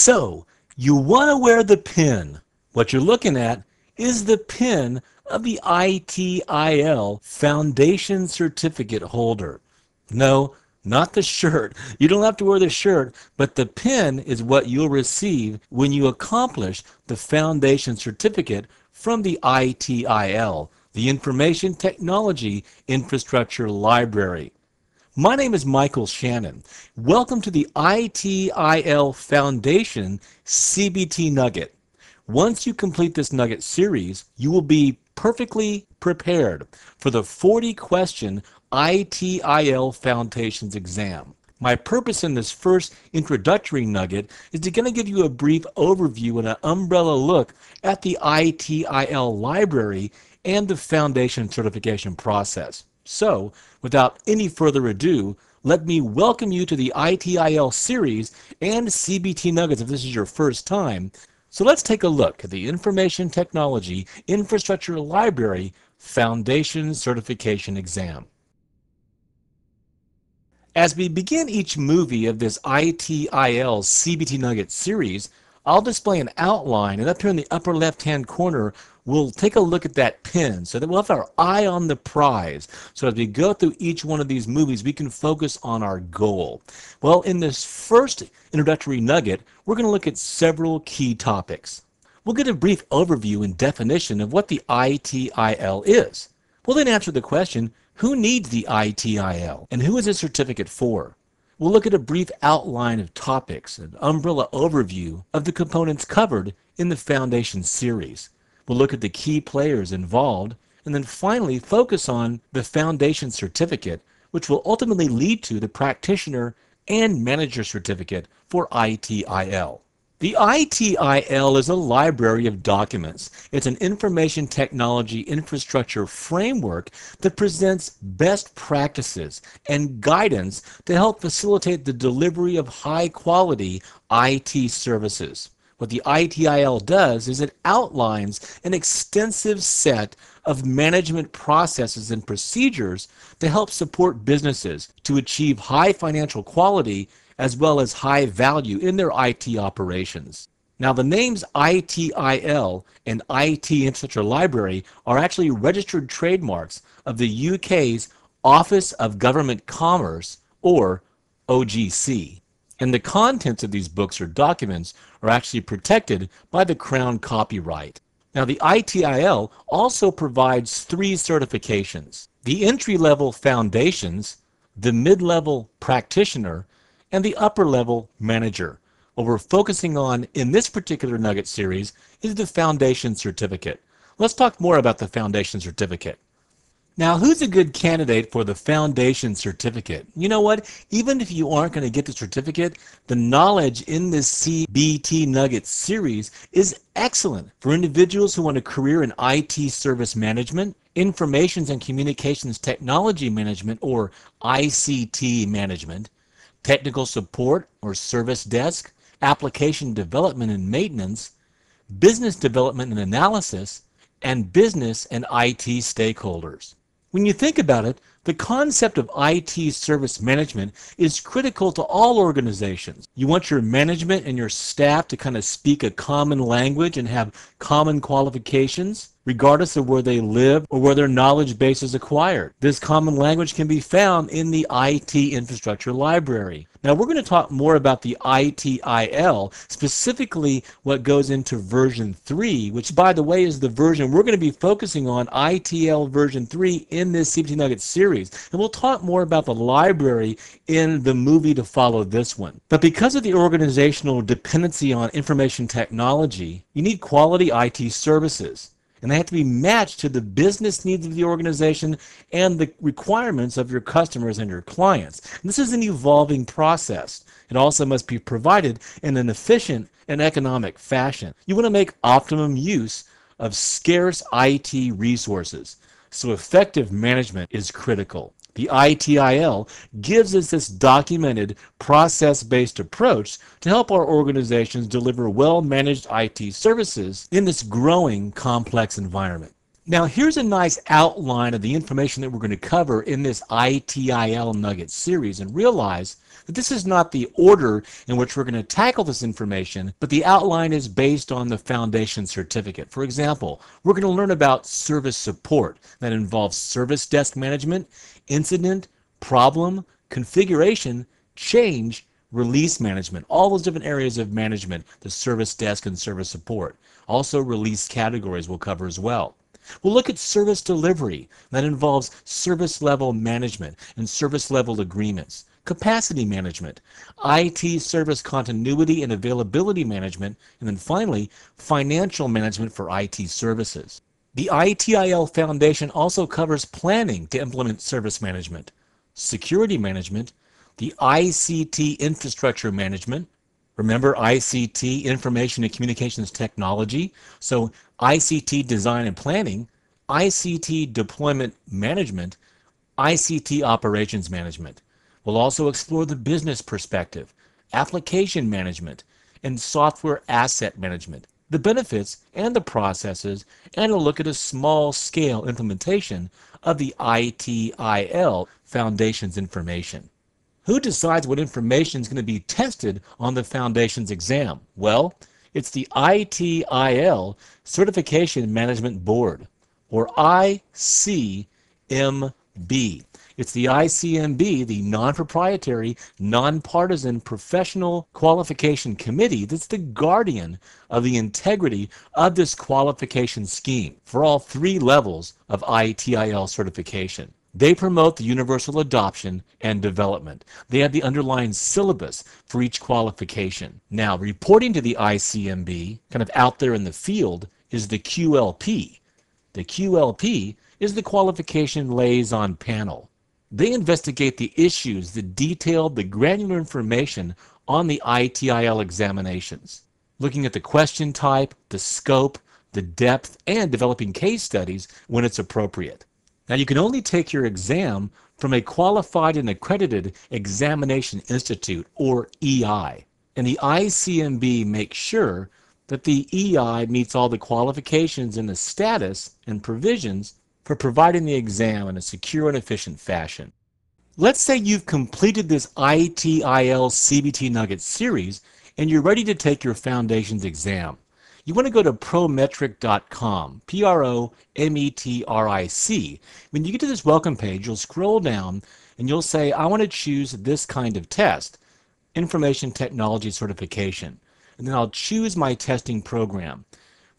So, you want to wear the pin. What you're looking at is the pin of the ITIL Foundation Certificate holder. No, not the shirt. You don't have to wear the shirt, but the pin is what you'll receive when you accomplish the Foundation Certificate from the ITIL, the Information Technology Infrastructure Library. My name is Michael Shannon. Welcome to the ITIL Foundation CBT Nugget. Once you complete this Nugget series, you will be perfectly prepared for the 40-question ITIL Foundations exam. My purpose in this first introductory nugget is to give you a brief overview and an umbrella look at the ITIL library and the foundation certification process. So, without any further ado, let me welcome you to the ITIL series and CBT Nuggets if this is your first time. So let's take a look at the Information Technology Infrastructure Library Foundation Certification Exam. As we begin each movie of this ITIL CBT Nugget series, I'll display an outline, and up here in the upper left-hand corner, we'll take a look at that pin so that we'll have our eye on the prize. So as we go through each one of these movies, we can focus on our goal. Well, in this first introductory nugget, we're going to look at several key topics. We'll get a brief overview and definition of what the ITIL is. We'll then answer the question, who needs the ITIL and who is this certificate for? We'll look at a brief outline of topics, an umbrella overview of the components covered in the Foundation series. We'll look at the key players involved, and then finally focus on the Foundation certificate, which will ultimately lead to the Practitioner and Manager certificate for ITIL. The ITIL is a library of documents. It's an information technology infrastructure framework that presents best practices and guidance to help facilitate the delivery of high-quality IT services. What the ITIL does is it outlines an extensive set of management processes and procedures to help support businesses to achieve high financial quality as well as high value in their IT operations. Now, the names ITIL and IT Infrastructure Library are actually registered trademarks of the UK's Office of Government Commerce, or OGC. And the contents of these books or documents are actually protected by the Crown copyright. Now, the ITIL also provides 3 certifications: the entry-level Foundations, the mid-level Practitioner, and the upper-level Manager. What we're focusing on in this particular Nugget series is the Foundation Certificate. Let's talk more about the Foundation Certificate. Now, who's a good candidate for the Foundation Certificate? You know what? Even if you aren't going to get the certificate, the knowledge in this CBT Nugget series is excellent for individuals who want a career in IT service management, information and communications technology management, or ICT management, technical support or service desk, application development and maintenance, business development and analysis, and business and IT stakeholders. When you think about it, the concept of IT service management is critical to all organizations. You want your management and your staff to kind of speak a common language and have common qualifications, regardless of where they live or where their knowledge base is acquired. This common language can be found in the IT Infrastructure Library. Now, we're going to talk more about the ITIL, specifically what goes into version 3, which, by the way, is the version we're going to be focusing on, ITIL version 3, in this CBT Nugget series. And we'll talk more about the library in the movie to follow this one. But because of the organizational dependency on information technology, you need quality IT services. And they have to be matched to the business needs of the organization and the requirements of your customers and your clients. And this is an evolving process. It also must be provided in an efficient and economic fashion. You want to make optimum use of scarce IT resources, so effective management is critical. The ITIL gives us this documented, process-based approach to help our organizations deliver well-managed IT services in this growing, complex environment. Now here's a nice outline of the information that we're going to cover in this ITIL Nugget series, and realize that this is not the order in which we're going to tackle this information, but the outline is based on the foundation certificate. For example, we're going to learn about service support. That involves service desk management, incident, problem, configuration, change, release management, all those different areas of management, the service desk and service support. Also release categories we'll cover as well. We'll look at service delivery. That involves service level management and service level agreements, capacity management, IT service continuity and availability management, and then finally, financial management for IT services. The ITIL Foundation also covers planning to implement service management, security management, the ICT infrastructure management. Remember ICT, Information and Communications Technology? So ICT design and planning, ICT deployment management, ICT operations management. We'll also explore the business perspective, application management, and software asset management, the benefits and the processes, and a look at a small-scale implementation of the ITIL Foundation's information. Who decides what information is going to be tested on the Foundation's exam? Well, it's the ITIL Certification Management Board, or ICMB. It's the ICMB, the non-proprietary, non-partisan professional qualification committee that's the guardian of the integrity of this qualification scheme for all 3 levels of ITIL certification. They promote the universal adoption and development. They have the underlying syllabus for each qualification. Now, reporting to the ICMB, kind of out there in the field, is the QLP. The QLP is the Qualification Liaison Panel. They investigate the issues that detail the granular information on the ITIL examinations, looking at the question type, the scope, the depth, and developing case studies when it's appropriate. Now, you can only take your exam from a qualified and accredited examination institute, or EI. And the ICMB makes sure that the EI meets all the qualifications and the status and provisions for providing the exam in a secure and efficient fashion. Let's say you've completed this ITIL CBT Nugget series and you're ready to take your Foundations exam. You want to go to prometric.com, Prometric. When you get to this welcome page, you'll scroll down and you'll say, I want to choose this kind of test, Information Technology Certification. And then I'll choose my testing program.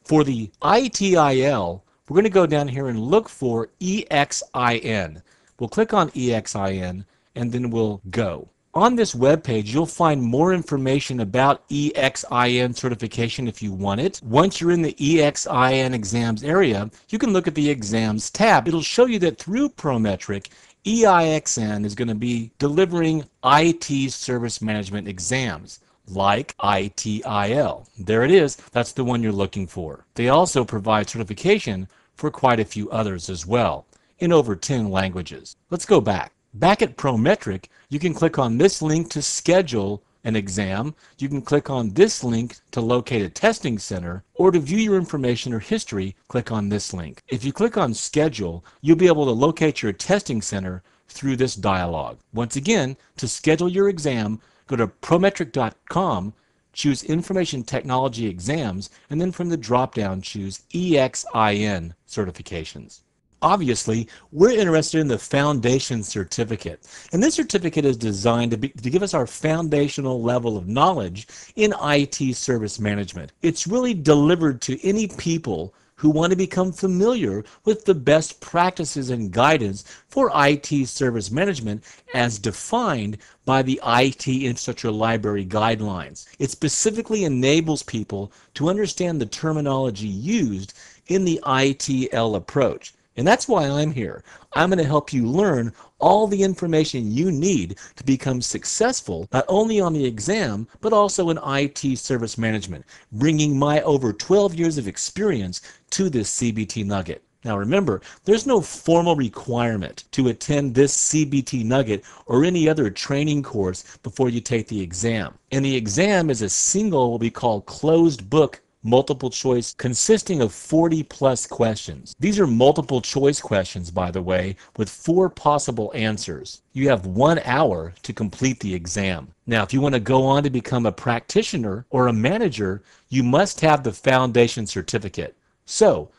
For the ITIL, we're going to go down here and look for EXIN. We'll click on EXIN and then we'll go. On this web page, you'll find more information about EXIN certification if you want it. Once you're in the EXIN exams area, you can look at the exams tab. It'll show you that through Prometric, EIXN is going to be delivering IT service management exams, like ITIL. There it is. That's the one you're looking for. They also provide certification for quite a few others as well, in over 10 languages. Let's go back. Back at Prometric, you can click on this link to schedule an exam. You can click on this link to locate a testing center, or to view your information or history, click on this link. If you click on schedule, you'll be able to locate your testing center through this dialog. Once again, to schedule your exam, go to prometric.com, choose Information Technology Exams, and then from the drop-down choose EXIN certifications. Obviously, we're interested in the Foundation Certificate, and this certificate is designed to give us our foundational level of knowledge in IT service management. It's really delivered to any people who want to become familiar with the best practices and guidance for IT service management as defined by the IT Infrastructure Library Guidelines. It specifically enables people to understand the terminology used in the ITL approach. And that's why I'm here. I'm going to help you learn all the information you need to become successful, not only on the exam, but also in IT service management, bringing my over 12 years of experience to this CBT Nugget. Now remember, there's no formal requirement to attend this CBT Nugget or any other training course before you take the exam. And the exam is a single, what we call closed book multiple choice consisting of 40 plus questions. These are multiple choice questions, by the way, with 4 possible answers. You have 1 hour to complete the exam. Now, if you want to go on to become a practitioner or a manager, you must have the foundation certificate. So,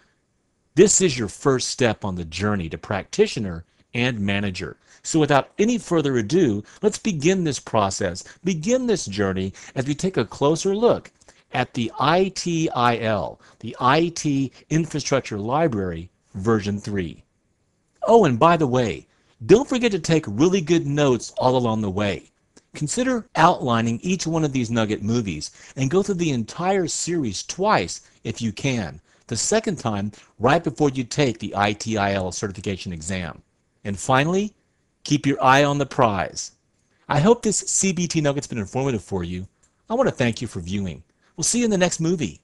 this is your first step on the journey to practitioner and manager. So without any further ado, let's begin this process, begin this journey as we take a closer look at the ITIL, the IT Infrastructure Library version 3. Oh, and by the way, don't forget to take really good notes all along the way. Consider outlining each one of these nugget movies and go through the entire series twice if you can. The second time right before you take the ITIL certification exam. And finally, keep your eye on the prize. I hope this CBT nugget's been informative for you. I want to thank you for viewing. We'll see you in the next movie.